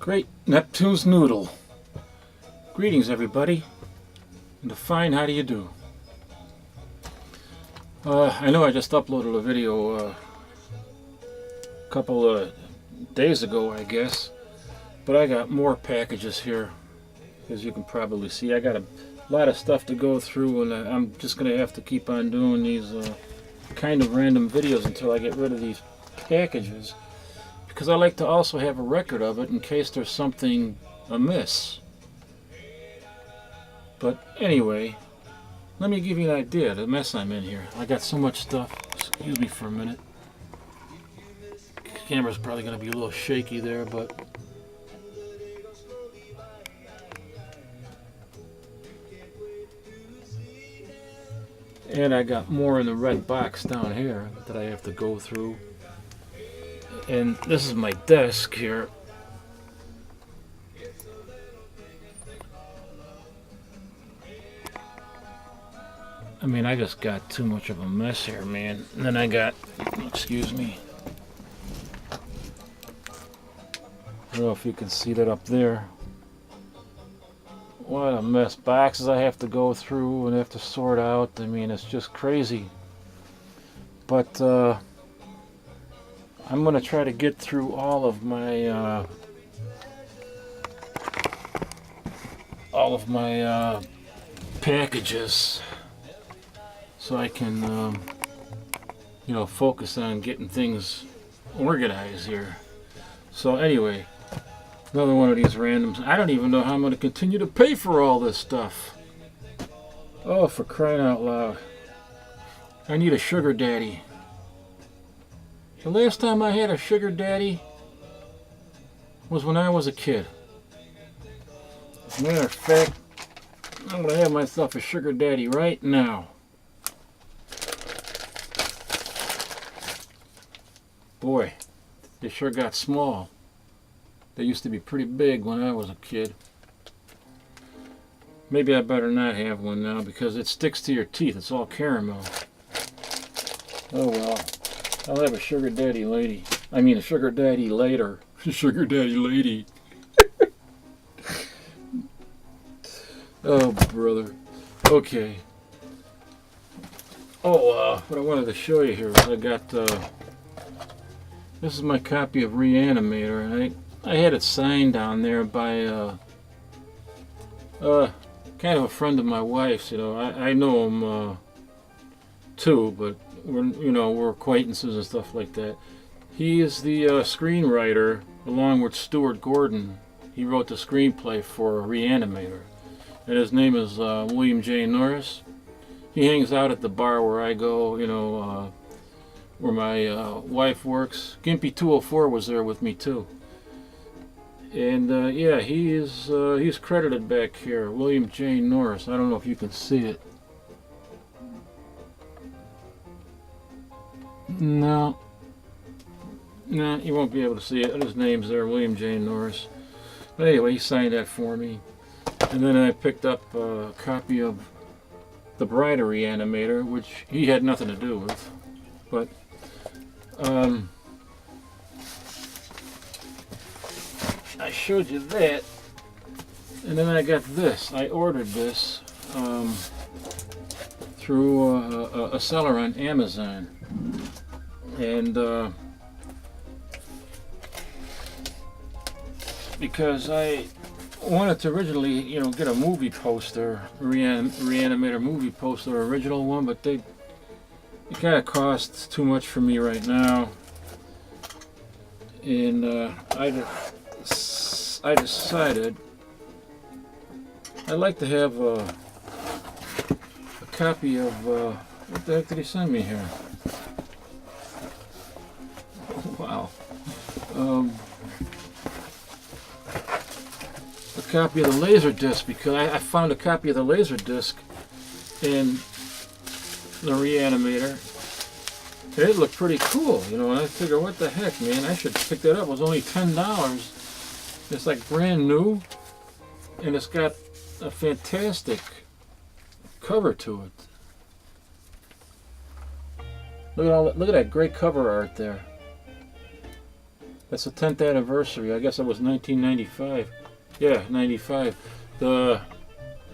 Great Neptune's Noodle. Greetings, everybody. And Define, how do you do? I know I just uploaded a video a couple of days ago, I guess. But I got more packages here. As you can probably see, I got a lot of stuff to go through, and I'm just going to have to keep on doing these kind of random videos until I get rid of these packages. Because I like to also have a record of it in case there's something amiss. But anyway, let me give you an idea of the mess I'm in here. I got so much stuff. Excuse me for a minute. The camera's probably going to be a little shaky there, but... And I got more in the red box down here that I have to go through. And this is my desk here. I mean, I just got too much of a mess here, man. And then I got, excuse me. I don't know if you can see that up there. What a mess. Boxes I have to go through and have to sort out. I mean, it's just crazy. But, I'm going to try to get through all of my packages so I can, you know, focus on getting things organized here. So anyway, another one of these randoms. I don't even know how I'm going to continue to pay for all this stuff. Oh, for crying out loud. I need a sugar daddy. The last time I had a sugar daddy was when I was a kid. As a matter of fact, I'm going to have myself a sugar daddy right now. Boy, they sure got small. They used to be pretty big when I was a kid. Maybe I better not have one now because it sticks to your teeth. It's all caramel. Oh well. I'll have a sugar daddy lady. I mean a sugar daddy later. Sugar daddy lady. Oh, brother. Okay. Oh, what I wanted to show you here is I got, this is my copy of Reanimator, and I had it signed down there by, kind of a friend of my wife's, you know. I know him, too, but we're acquaintances and stuff like that. He is the screenwriter, along with Stuart Gordon. He wrote the screenplay for Reanimator, and his name is William J. Norris. He hangs out at the bar where I go, you know, where my wife works. Gimpy204 was there with me too, and yeah, he's credited back here, William J. Norris. I don't know if you can see it. No, you won't be able to see it. His name's there, William J. Norris. But anyway, he signed that for me. And then I picked up a copy of The Bride of Reanimator, which he had nothing to do with. But, I showed you that. And then I got this. I ordered this through a seller on Amazon. And because I wanted to originally, you know, get a movie poster, Reanimator movie poster, original one, but it kind of costs too much for me right now. And I decided I'd like to have a copy of, what the heck did he send me here? Wow. A copy of the Laserdisc, because I found a copy of the Laserdisc in the Reanimator. And it looked pretty cool, you know, and I figured, what the heck, man, I should pick that up. It was only $10. It's like brand new, and it's got a fantastic cover to it. Look at that great cover art there. That's the 10th anniversary. I guess it was 1995. Yeah, 95. The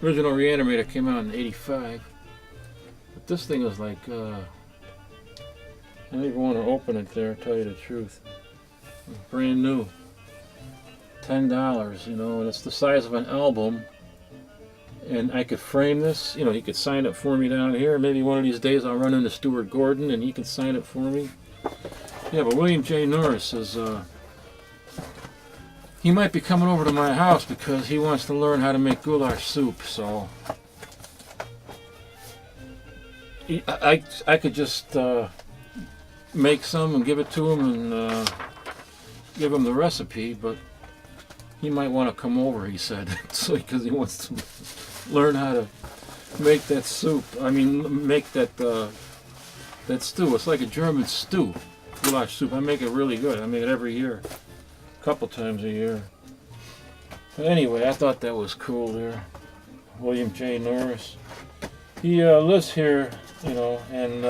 original Reanimator came out in 85. But this thing is like, I don't even want to open it there, tell you the truth. It's brand new. $10, you know, and it's the size of an album. And I could frame this, you know, he could sign it for me down here. Maybe one of these days I'll run into Stuart Gordon and he can sign it for me. Yeah, but William J. Norris says he might be coming over to my house because he wants to learn how to make goulash soup. So I could just make some and give it to him and give him the recipe, but he might want to come over, he said, so because he wants to learn how to make that soup. I mean, make that that stew. It's like a German stew, goulash soup. I make it really good. I make it every year, a couple times a year. But anyway, I thought that was cool there. William J. Norris. He lives here, you know, and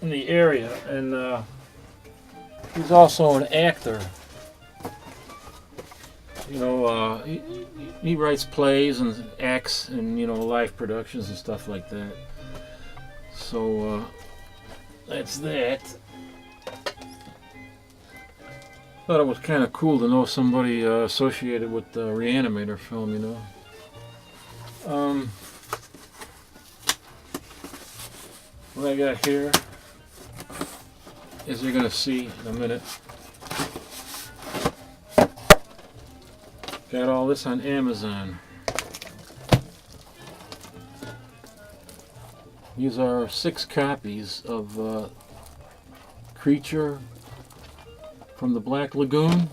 in the area, and he's also an actor. You know, he writes plays and acts and, you know, live productions and stuff like that. So that's that. Thought it was kind of cool to know somebody associated with the Reanimator film, you know. What I got here, as you're going to see in a minute, got all this on Amazon. These are 6 copies of Creature from the Black Lagoon.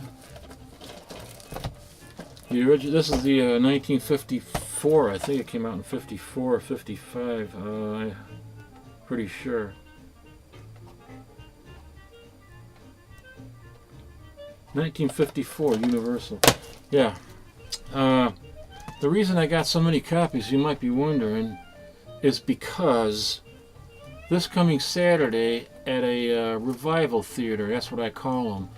The original. This is the 1954. I think it came out in 54 or 55. I'm pretty sure. 1954, Universal. Yeah. The reason I got so many copies, you might be wondering, is because this coming Saturday at a revival theater, that's what I call them.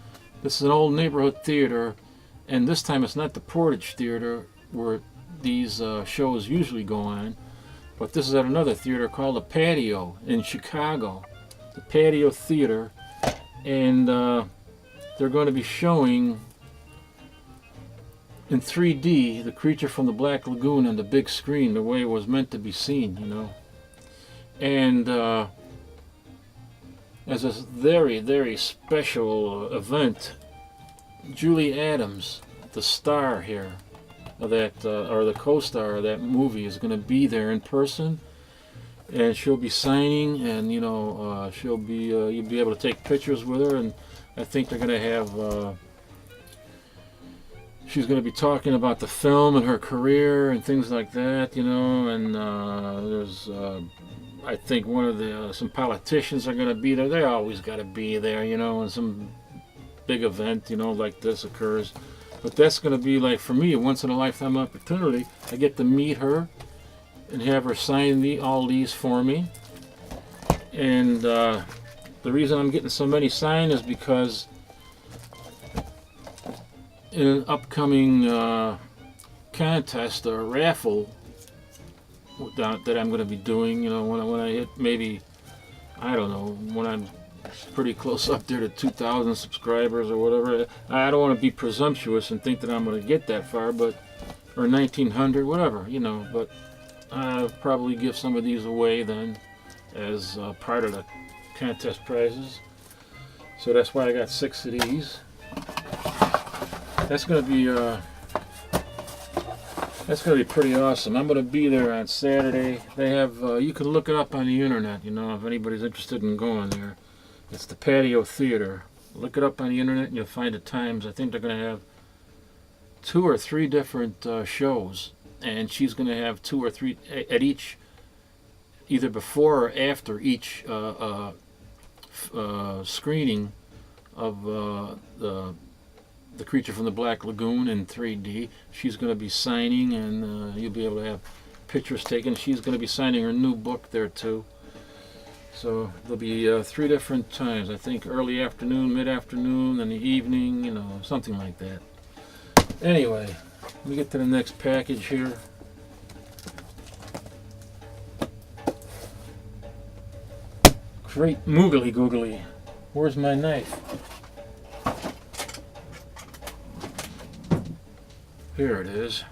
This is an old neighborhood theater, and this time it's not the Portage Theater where these shows usually go on, but this is at another theater called the Patio in Chicago. The Patio Theater, and they're going to be showing in 3D the Creature from the Black Lagoon on the big screen, the way it was meant to be seen, you know. And as a very, very special event, Julie Adams, the star here of that, or the co-star of that movie, is going to be there in person, and she'll be signing, and you know, she'll be you'll be able to take pictures with her, and I think they're going to have. She's going to be talking about the film and her career and things like that, you know. And there's, I think, one of the some politicians are going to be there. They always got to be there, you know, when some big event, you know, like this occurs. But that's going to be, like, for me, a once-in-a-lifetime opportunity. I get to meet her and have her sign all these for me. And the reason I'm getting so many signed is because in an upcoming contest or raffle that I'm going to be doing, you know, when I hit maybe, I don't know, when I'm pretty close up there to 2,000 subscribers or whatever. I don't want to be presumptuous and think that I'm going to get that far, but or 1,900, whatever, you know. But I'll probably give some of these away then as part of the contest prizes. So that's why I got 6 of these. That's gonna be pretty awesome. I'm gonna be there on Saturday. They have you can look it up on the internet, you know, if anybody's interested in going there. It's the Patio Theater. Look it up on the internet and you'll find the times. I think they're gonna have 2 or 3 different shows, and she's gonna have 2 or 3 at each, either before or after each screening of the Creature from the Black Lagoon in 3D. She's going to be signing, and you'll be able to have pictures taken. She's going to be signing her new book there too. So there'll be 3 different times. I think early afternoon, mid-afternoon, and the evening, you know, something like that. Anyway, let me get to the next package here. Great moogly googly. Where's my knife? Here it is.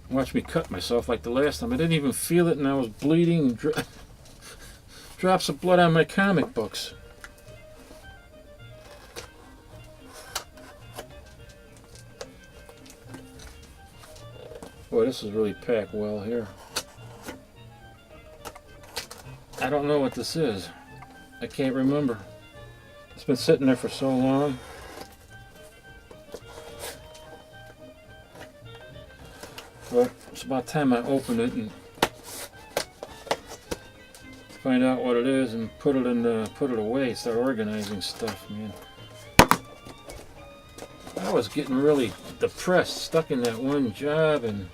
Watch me cut myself like the last time. I didn't even feel it and I was bleeding. Drops of blood on my comic books. Boy, this is really packed well here. I don't know what this is. I can't remember. It's been sitting there for so long. But it's about time I open it and find out what it is and put it away. Start organizing stuff, man. I was getting really depressed, stuck in that one job and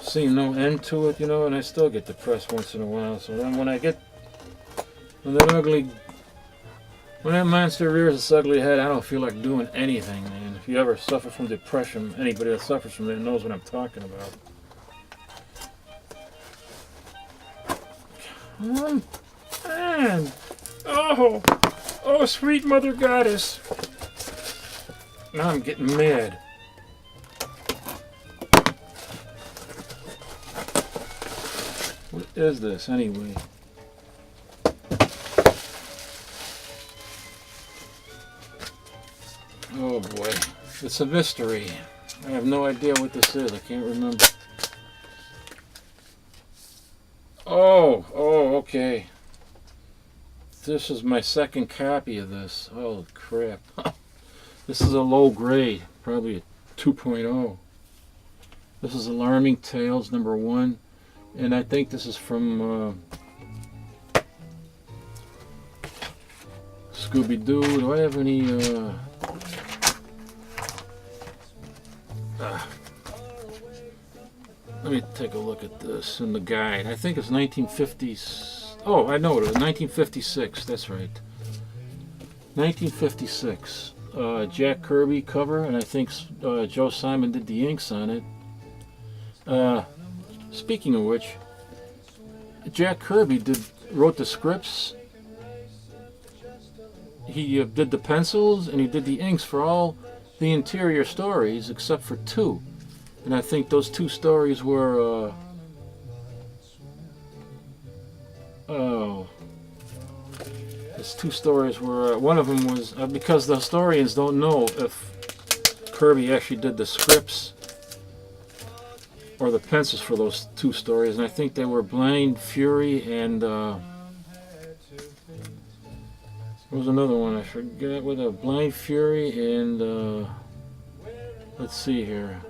seeing no end to it, you know. And I still get depressed once in a while. So then when that monster rears its ugly head, I don't feel like doing anything, man. If you ever suffer from depression, anybody that suffers from that knows what I'm talking about. Come on. Oh, sweet Mother Goddess. Now I'm getting mad. What is this, anyway? Oh boy, it's a mystery. I have no idea what this is. I can't remember. Oh, okay. This is my second copy of this. Oh crap. This is a low grade, probably a 2.0. This is Alarming Tales #1, and I think this is from Scooby-Doo. Do I have any let me take a look at this in the guide. I think it's 1950s. Oh, I know it was 1956. That's right. 1956. Jack Kirby cover, and I think Joe Simon did the inks on it. Speaking of which, Jack Kirby wrote the scripts. He did the pencils and he did the inks for all the interior stories except for 2. And I think those 2 stories were those 2 stories were one of them was because the historians don't know if Kirby actually did the scripts or the pencils for those 2 stories, and I think they were Blind Fury and there was another one I forget, with a Blind Fury and let's see here.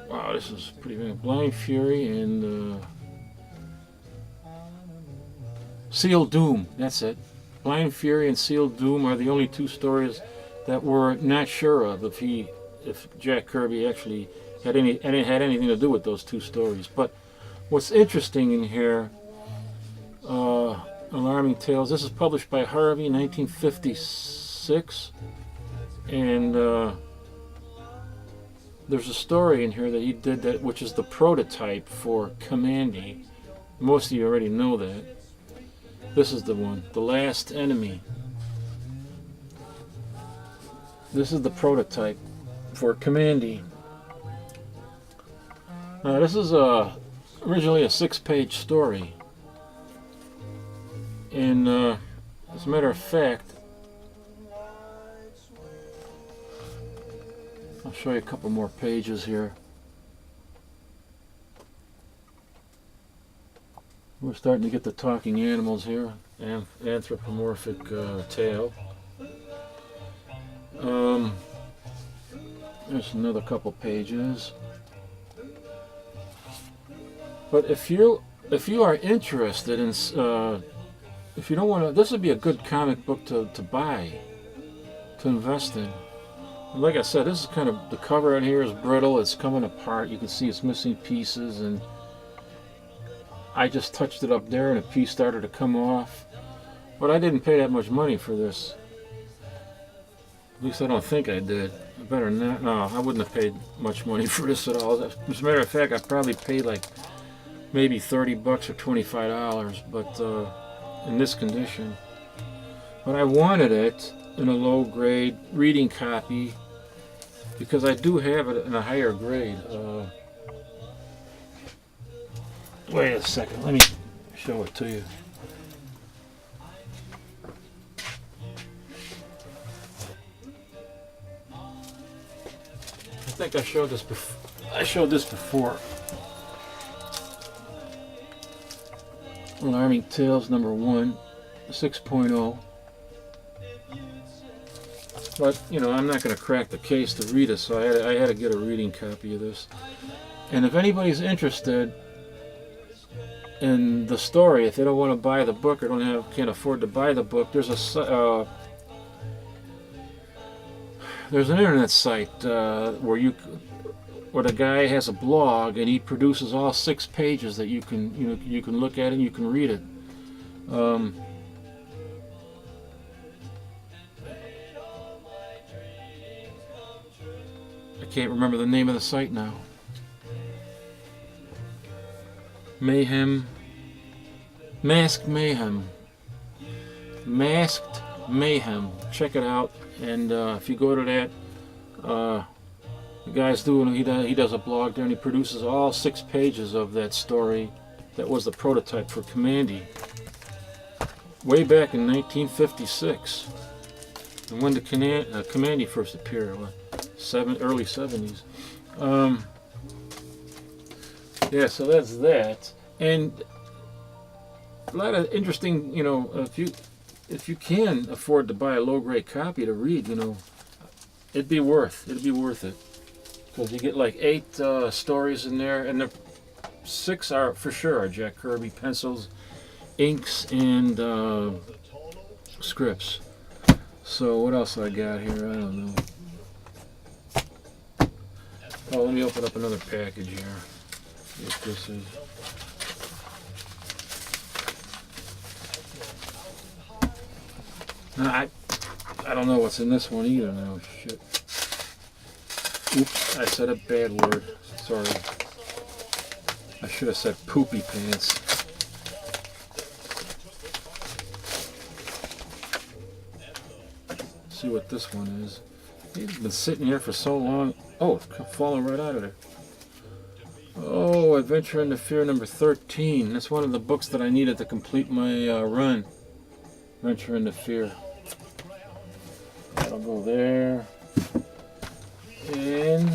Wow, this is pretty bad. Blind Fury and Sealed Doom. That's it. Blind Fury and Sealed Doom are the only 2 stories that we're not sure of if Jack Kirby actually had anything to do with those 2 stories. But what's interesting in here, Alarming Tales. This is published by Harvey, 1956, and there's a story in here that he did which is the prototype for Kamandi. Most of you already know that. This is the one, The Last Enemy. This is the prototype for Kamandi. Now this is originally a 6-page story. And as a matter of fact, I'll show you a couple more pages here. We're starting to get the talking animals here, anthropomorphic tail. There's another couple pages. But if you are interested in, if you don't want to, this would be a good comic book to buy, to invest in. Like I said, this is kind of, the cover on here is brittle. It's coming apart. You can see it's missing pieces, and I just touched it up there and a piece started to come off. But I didn't pay that much money for this. At least I don't think I did. Better not. No, I wouldn't have paid much money for this at all. As a matter of fact, I probably paid like maybe $30 or $25, but in this condition. But I wanted it in a low grade reading copy because I do have it in a higher grade. Wait a second, let me show it to you. I think I showed this before. Alarming Tales number 1, 6.0. But, you know, I'm not going to crack the case to read it, so I had to get a reading copy of this. And if anybody's interested in the story, if they don't want to buy the book or can't afford to buy the book, there's an internet site where the guy has a blog and he produces all 6 pages that you can look at and you can read it. I can't remember the name of the site now. Masked Mayhem. Check it out. And if you go to that, the guy's he does a blog there, and he produces all 6 pages of that story that was the prototype for Kamandi way back in 1956. And when the Kamandi first appeared, early 70s. Yeah, so that's that. And a lot of interesting, you know, if you can afford to buy a low-grade copy to read, you know, it'd be worth it. Because you get like 8 stories in there, and the 6 are for sure are Jack Kirby pencils, inks, and scripts. So what else I got here? I don't know. Oh, let me open up another package here. See what this is. I don't know what's in this one either now. Shit. Oops, I said a bad word. Sorry. I should have said poopy pants. See what this one is. It's been sitting here for so long. Oh, it's falling right out of there. Oh, Adventure into Fear number 13. That's one of the books that I needed to complete my run. Adventure into Fear. That'll go there. And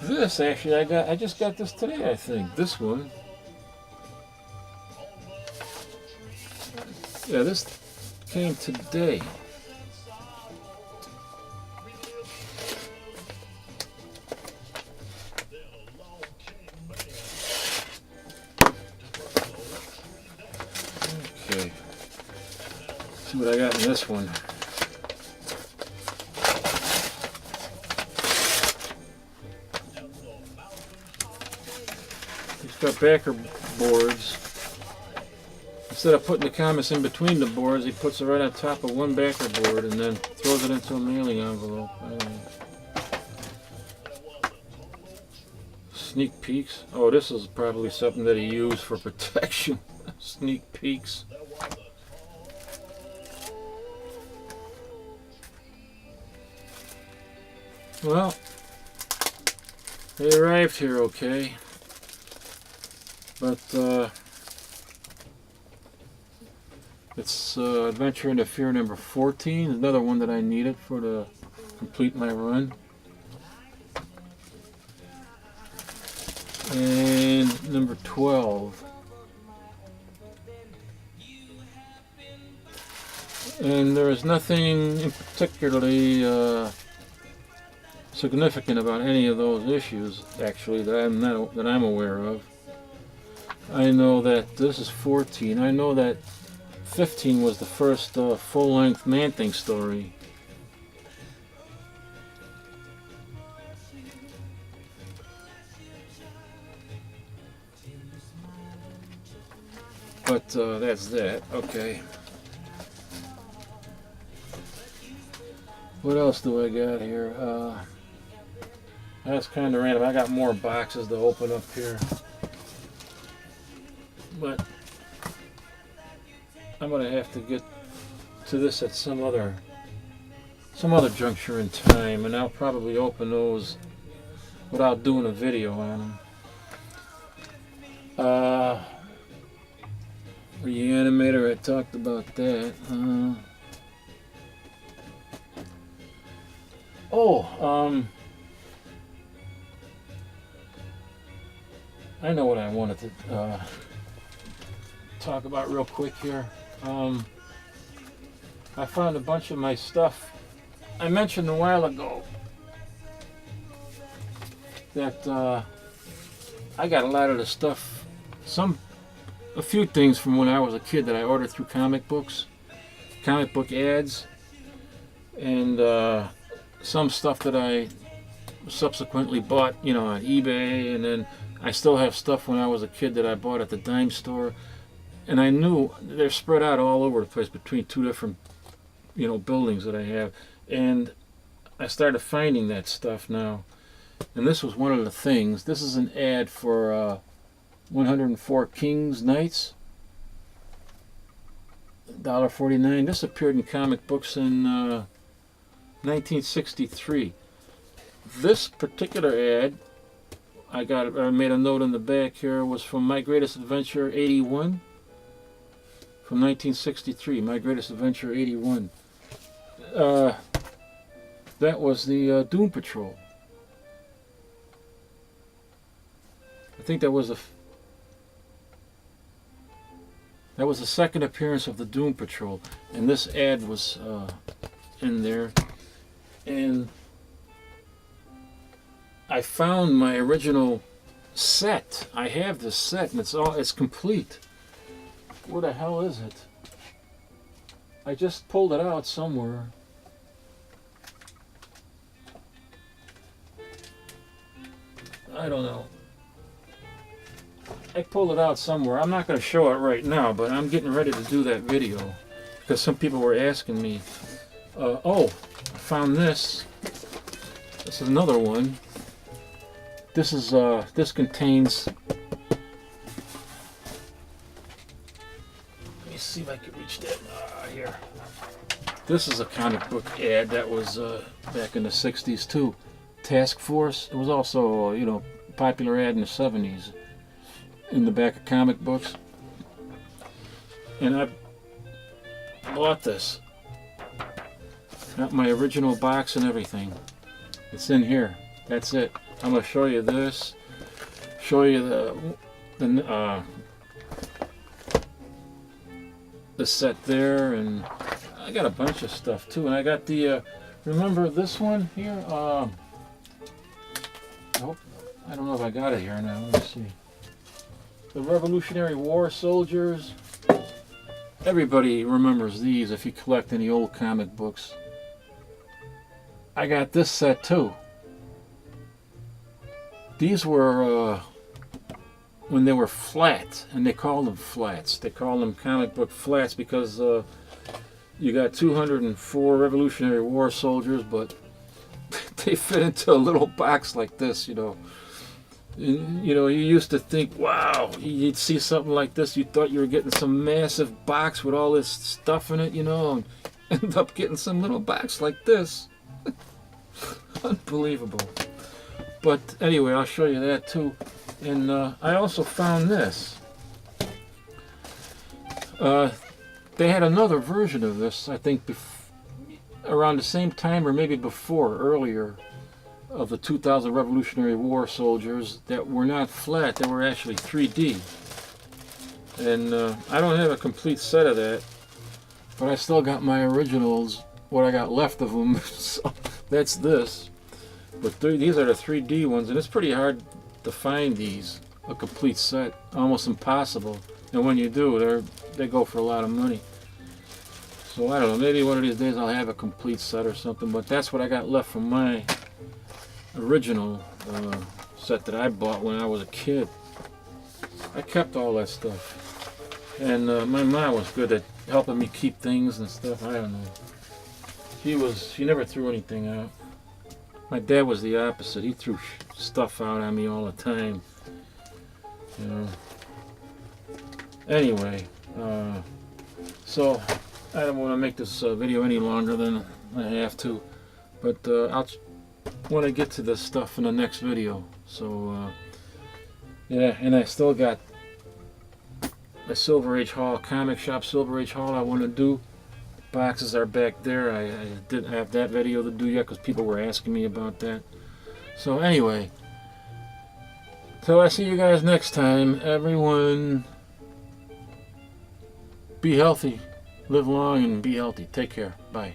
this actually I just got this today, I think. This one. Yeah, this came today. Okay. See what I got in this one. It's got backer boards. Instead of putting the comics in between the boards, he puts it right on top of one backer board and then throws it into a mailing envelope. Sneak peeks. Oh, this is probably something that he used for protection. Sneak peeks. Well, they arrived here okay. But, it's Adventure into Fear number 14, another one that I needed to complete my run. And number 12. And there is nothing particularly significant about any of those issues, actually, that I'm aware of. I know that this is 14. I know that 15 was the first full-length Man-Thing story. But that's that. Okay. What else do I got here? That's kind of random. I got more boxes to open up here. But I'm going to have to get to this at some other juncture in time, and I'll probably open those without doing a video on them. Reanimator, I talked about that. I know what I wanted to talk about real quick here. I found a bunch of my stuff. I mentioned a while ago that I got a lot of the stuff, a few things from when I was a kid that I ordered through comic book ads, and some stuff that I subsequently bought, on eBay, and then I still have stuff when I was a kid that I bought at the dime store, and I knew they're spread out all over the place between two different, buildings that I have, and I started finding that stuff now, and this was one of the things. This is an ad for 104 Kings Knights, $1.49. This appeared in comic books in 1963. This particular ad, I made a note in the back here, was from My Greatest Adventure 81, from 1963. My Greatest Adventure 81. That was the Doom Patrol. I think that was the second appearance of the Doom Patrol, and this ad was in there, and I found my original set. I have this set, and it's complete. Where the hell is it? I just pulled it out somewhere. I don't know. I pulled it out somewhere. I'm not going to show it right now, but I'm getting ready to do that video because some people were asking me. I found this. This is another one. This is this contains. Let me see if I can reach that. Here. This is a comic book ad that was back in the '60s too. Task Force. It was also popular ad in the '70s. In the back of comic books, and I bought this. Got my original box and everything. It's in here. That's it. I'm going to show you this. Show you the set there, and I got a bunch of stuff too. And I got the remember this one here? Nope. I don't know if I got it here now. Let me see. The Revolutionary War soldiers. Everybody remembers these if you collect any old comic books. I got this set too. These were when they were flat, and they called them flats. They called them comic book flats because you got 204 Revolutionary War soldiers, but they fit into a little box like this, You used to think, wow, you'd see something like this, you thought you were getting some massive box with all this stuff in it, and end up getting some little box like this. Unbelievable. But anyway, I'll show you that too. And I also found this. They had another version of this, I think, around the same time or maybe earlier, of the 2000 Revolutionary War soldiers that were not flat, they were actually 3D. And I don't have a complete set of that, but I still got my originals, what I got left of them, so that's this. But these are the 3D ones, and it's pretty hard to find these, a complete set, almost impossible. And when you do, they go for a lot of money. So I don't know, maybe one of these days I'll have a complete set or something, but that's what I got left from my original set that I bought when I was a kid. I kept all that stuff. And my mom was good at helping me keep things and stuff. I don't know. She never threw anything out. My dad was the opposite. He threw stuff out on me all the time. You know. Anyway, so I don't want to make this video any longer than I have to, but I'll want to get to this stuff in the next video. So yeah, and I still got a Silver Age haul, comic shop Silver Age haul I want to do. Boxes are back there. I didn't have that video to do yet because people were asking me about that. So anyway, till I see you guys next time, everyone be healthy, live long and be healthy. Take care. Bye.